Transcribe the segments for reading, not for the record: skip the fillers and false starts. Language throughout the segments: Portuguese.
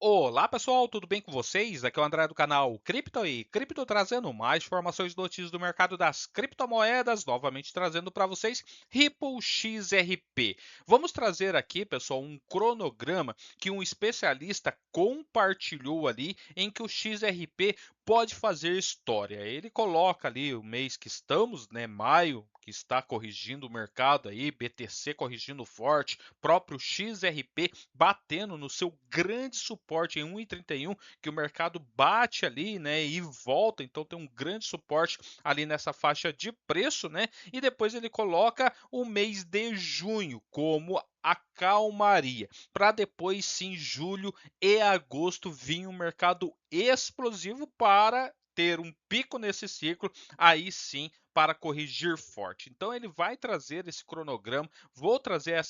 Olá pessoal, tudo bem com vocês? Aqui é o André do canal Cripto e Cripto trazendo mais informações e notícias do mercado das criptomoedas, novamente trazendo para vocês Ripple XRP. Vamos trazer aqui, pessoal, um cronograma que um especialista compartilhou ali em que o XRP pode fazer história. Ele coloca ali o mês que estamos, né, maio, que está corrigindo o mercado aí, BTC corrigindo forte, próprio XRP batendo no seu grande suporte em 1,31, que o mercado bate ali, né, e volta, então tem um grande suporte ali nessa faixa de preço, né? E depois ele coloca o mês de junho como a calmaria, para depois sim julho e agosto vir um mercado explosivo para ter um pico nesse ciclo, aí sim para corrigir forte. Então ele vai trazer esse cronograma, vou trazer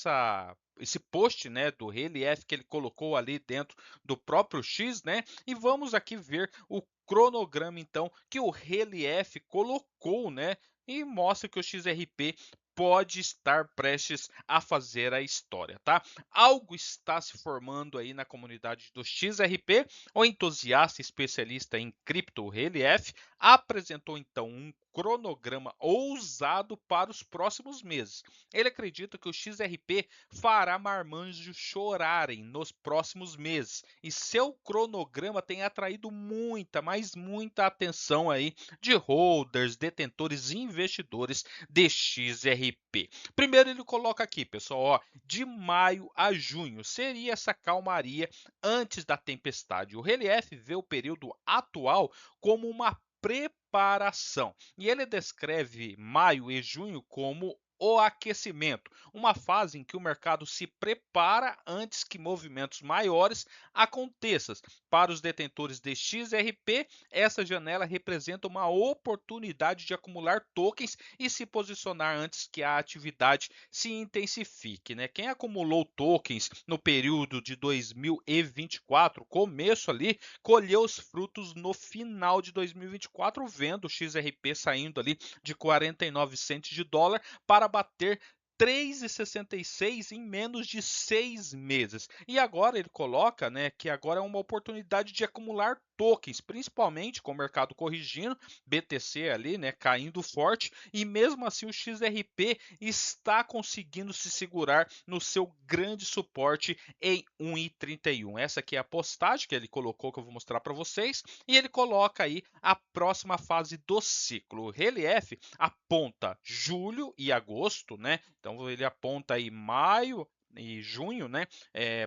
esse post, né, do relief que ele colocou ali dentro do próprio X, né? E vamos aqui ver o cronograma então que o relief colocou, né? E mostra que o XRP pode estar prestes a fazer a história, tá? Algo está se formando aí na comunidade do XRP. O entusiasta especialista em cripto relief apresentou então um cronograma ousado para os próximos meses. Ele acredita que o XRP fará marmanjos chorarem nos próximos meses e seu cronograma tem atraído muita, mas muita atenção aí de holders, detentores e investidores de XRP. Primeiro ele coloca aqui, pessoal, ó, de maio a junho seria essa calmaria antes da tempestade. O Relief vê o período atual como uma preparação. E ele descreve maio e junho como o aquecimento, uma fase em que o mercado se prepara antes que movimentos maiores aconteçam. Para os detentores de XRP, essa janela representa uma oportunidade de acumular tokens e se posicionar antes que a atividade se intensifique, né? Quem acumulou tokens no período de 2024, começo ali, colheu os frutos no final de 2024, vendo o XRP saindo ali de 49 centes de dólar para bater 3,66 em menos de 6 meses. E agora ele coloca, né, que agora é uma oportunidade de acumular tokens, principalmente com o mercado corrigindo, BTC ali, né, caindo forte, e mesmo assim o XRP está conseguindo se segurar no seu grande suporte em 1,31. Essa aqui é a postagem que ele colocou, que eu vou mostrar para vocês, e ele coloca aí a próxima fase do ciclo. O Relief aponta julho e agosto, né? Então ele aponta aí maio e junho, né,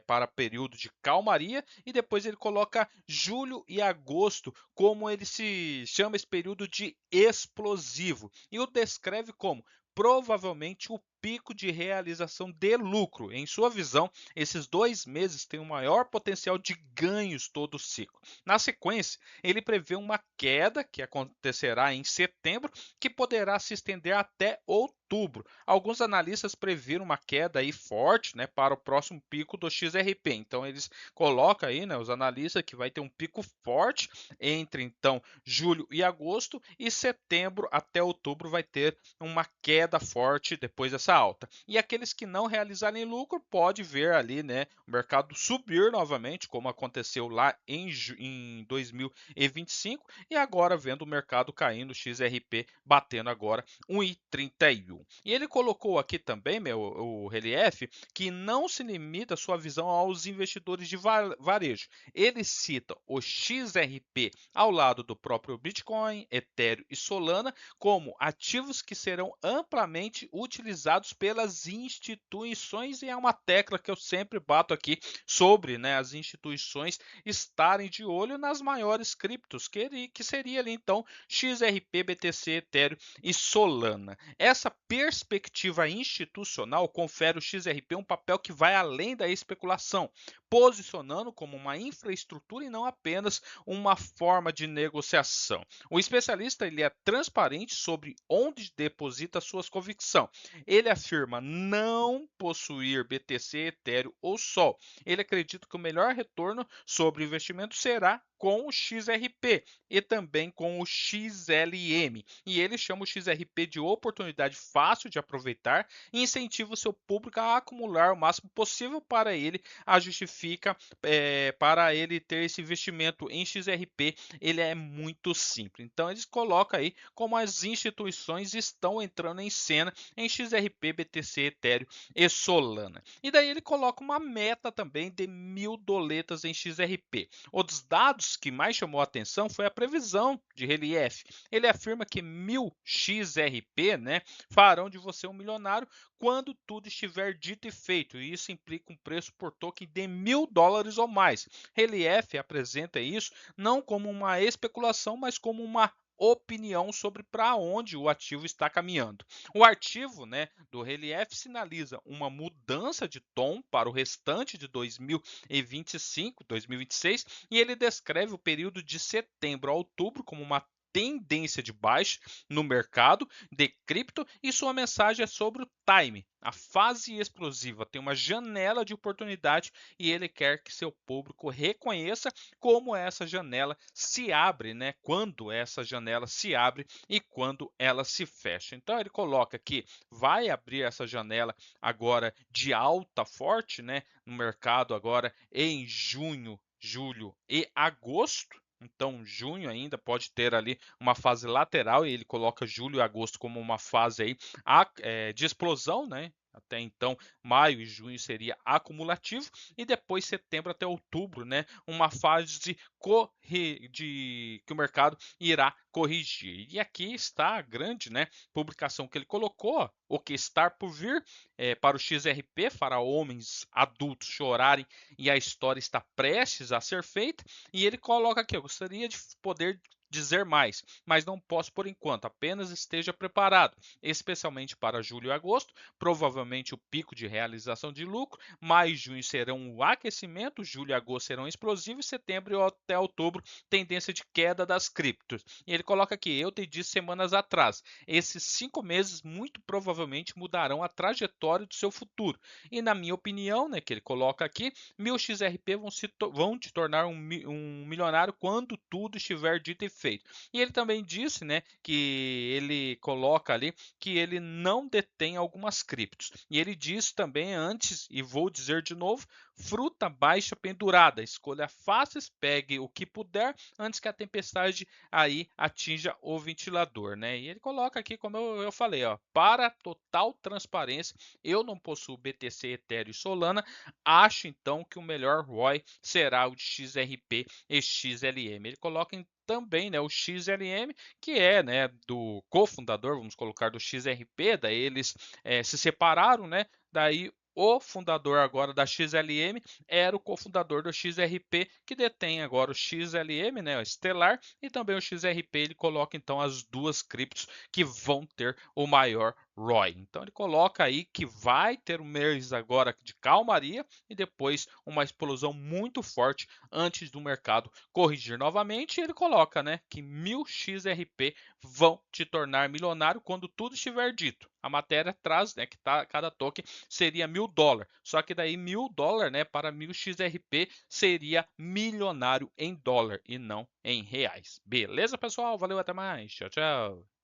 para período de calmaria, e depois ele coloca julho e agosto como ele se chama esse período de explosivo e o descreve como provavelmente o pico de realização de lucro. Em sua visão, esses 2 meses têm o maior potencial de ganhos todo o ciclo. Na sequência, ele prevê uma queda que acontecerá em setembro, que poderá se estender até outubro. Alguns analistas previram uma queda aí forte, né, para o próximo pico do XRP. Então eles colocam aí, né, os analistas que vai ter um pico forte entre então julho e agosto, e setembro até outubro vai ter uma queda forte depois dessa alta. E aqueles que não realizarem lucro pode ver ali, né, o mercado subir novamente, como aconteceu lá em 2025, e agora vendo o mercado caindo, o XRP batendo agora 1,31. E ele colocou aqui também, o Relief, que não se limita a sua visão aos investidores de varejo. Ele cita o XRP ao lado do próprio Bitcoin, Ethereum e Solana como ativos que serão amplamente utilizados pelas instituições, e é uma tecla que eu sempre bato aqui sobre, né, as instituições estarem de olho nas maiores criptos, que seria ali então XRP, BTC, Ethereum e Solana. Essa perspectiva institucional confere ao XRP um papel que vai além da especulação, posicionando como uma infraestrutura e não apenas uma forma de negociação. O especialista ele é transparente sobre onde deposita suas convicções. Ele afirma não possuir BTC, Ethereum ou Sol. Ele acredita que o melhor retorno sobre o investimento será com o XRP e também com o XLM. E ele chama o XRP de oportunidade fácil de aproveitar e incentiva o seu público a acumular o máximo possível para ele, a justifica para ele ter esse investimento em XRP, ele é muito simples. Então eles colocam aí como as instituições estão entrando em cena em XRP, BTC, Ethereum e Solana. E daí ele coloca uma meta também de 1.000 doletas em XRP. Os dados que mais chamou a atenção foi a previsão de Relief. Ele afirma que 1.000 XRP, né, farão de você um milionário quando tudo estiver dito e feito. E isso implica um preço por token de $1.000 ou mais. Relief apresenta isso não como uma especulação, mas como uma opinião sobre para onde o ativo está caminhando. O artigo, né, do Relief sinaliza uma mudança de tom para o restante de 2025, 2026, e ele descreve o período de setembro a outubro como uma tendência de baixa no mercado de cripto e sua mensagem é sobre o time. A fase explosiva tem uma janela de oportunidade e ele quer que seu público reconheça como essa janela se abre, né? Quando essa janela se abre e quando ela se fecha. Então ele coloca que vai abrir essa janela agora de alta forte, né? No mercado agora em junho, julho e agosto. Então, junho ainda pode ter ali uma fase lateral e ele coloca julho e agosto como uma fase aí de explosão, né? Até então, maio e junho seria acumulativo e depois setembro até outubro, né? Uma fase que o mercado irá corrigir. E aqui está a grande, né, publicação que ele colocou, o que está por vir para o XRP, para homens adultos chorarem e a história está prestes a ser feita. E ele coloca aqui: eu gostaria de poder dizer mais, mas não posso por enquanto, apenas esteja preparado, especialmente para julho e agosto, provavelmente o pico de realização de lucro, maio e junho serão o aquecimento, julho e agosto serão explosivos, setembro até outubro, tendência de queda das criptos. E ele coloca aqui: eu te disse semanas atrás, esses 5 meses muito provavelmente mudarão a trajetória do seu futuro. E na minha opinião, né, que ele coloca aqui, 1.000 XRP vão te tornar um milionário quando tudo estiver dito e feito. E ele também disse, né, que ele coloca ali que ele não detém algumas criptos. E ele disse também antes, e vou dizer de novo: fruta baixa pendurada, escolha fáceis, pegue o que puder antes que a tempestade aí atinja o ventilador, né? E ele coloca aqui, como eu falei, ó, para total transparência, eu não possuo BTC, Ethereum e Solana, acho então que o melhor ROI será o de XRP e XLM. Ele coloca também, né, o XLM, que é, né, do cofundador, vamos colocar, do XRP, daí eles se separaram, né, daí o fundador agora da XLM era o cofundador do XRP, que detém agora o XLM, né, o Stellar, e também o XRP. Ele coloca então as duas criptos que vão ter o maior ROI. Então ele coloca aí que vai ter um mês agora de calmaria e depois uma explosão muito forte antes do mercado corrigir novamente. E ele coloca, né, que 1.000 XRP vão te tornar milionário quando tudo estiver dito. A matéria traz, né, que cada token seria $1.000. Só que daí $1.000, né, para 1.000 XRP seria milionário em dólar e não em reais. Beleza, pessoal? Valeu, até mais. Tchau, tchau.